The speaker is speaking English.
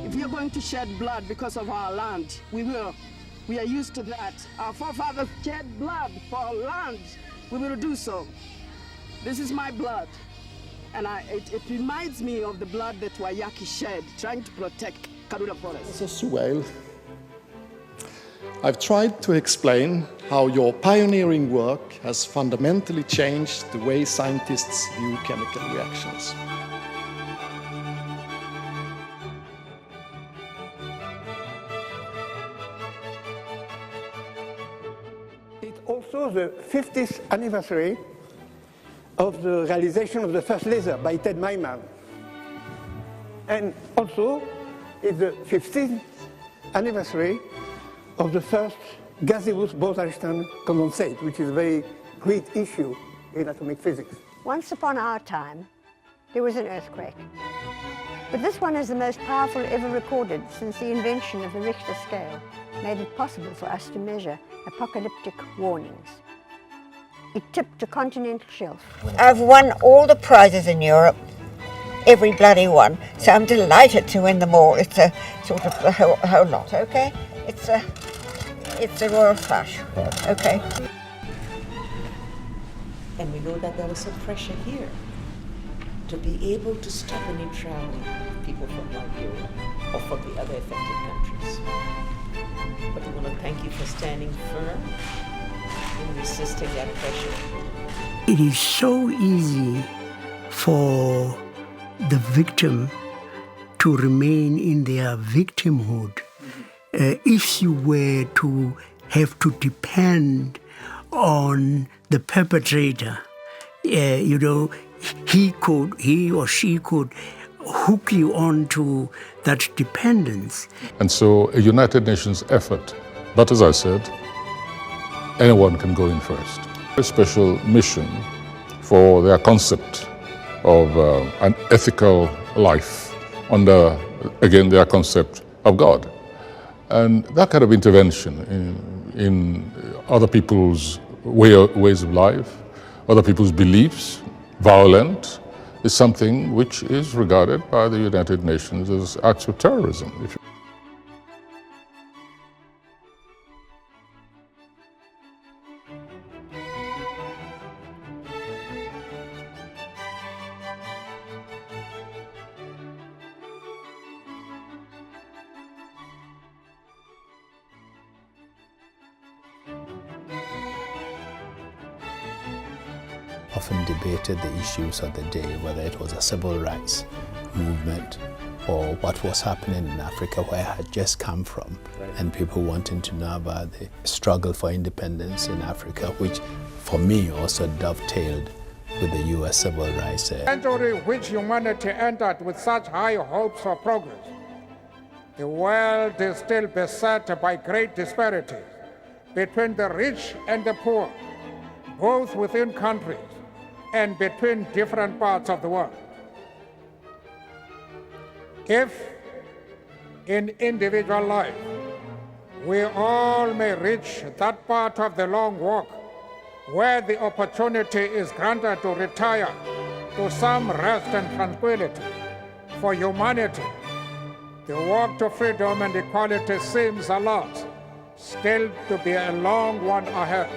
If we are going to shed blood because of our land, we will. We are used to that. Our forefathers shed blood for our land. We will do so. This is my blood. And it reminds me of the blood that Wayaki shed, trying to protect Karura Forest. So, Zewail, I've tried to explain how your pioneering work has fundamentally changed the way scientists view chemical reactions. It's also the 50th anniversary of the realization of the first laser by Ted Myman. And also, it's the 15th anniversary of the first gaseous Bose-Einstein condensate, which is a very great issue in atomic physics. Once upon our time, there was an earthquake. But this one is the most powerful ever recorded since the invention of the Richter scale made it possible for us to measure apocalyptic warnings. It tipped a continental shelf. I've won all the prizes in Europe, every bloody one, so I'm delighted to win them all. It's a sort of a whole lot, okay? It's a royal flush, okay? And we know that there was some pressure here to be able to stop any traveling people from Liberia or from the other affected countries. But we want to thank you for standing firm in resisting that pressure. It is so easy for the victim to remain in their victimhood. If you were to have to depend on the perpetrator, he or she could hook you onto that dependence. And so a United Nations effort, but as I said, anyone can go in first. A special mission for their concept of an ethical life under, again, their concept of God. And that kind of intervention in other people's ways of life, other people's beliefs, violent, is something which is regarded by the United Nations as acts of terrorism. Often debated the issues of the day, whether it was a civil rights movement or what was happening in Africa, where I had just come from, and people wanting to know about the struggle for independence in Africa, which for me also dovetailed with the US civil rights. Century which humanity entered with such high hopes for progress, the world is still beset by great disparity between the rich and the poor, both within countries and between different parts of the world. If in individual life we all may reach that part of the long walk where the opportunity is granted to retire to some rest and tranquility, for humanity, the walk to freedom and equality seems, alas, still to be a long one ahead.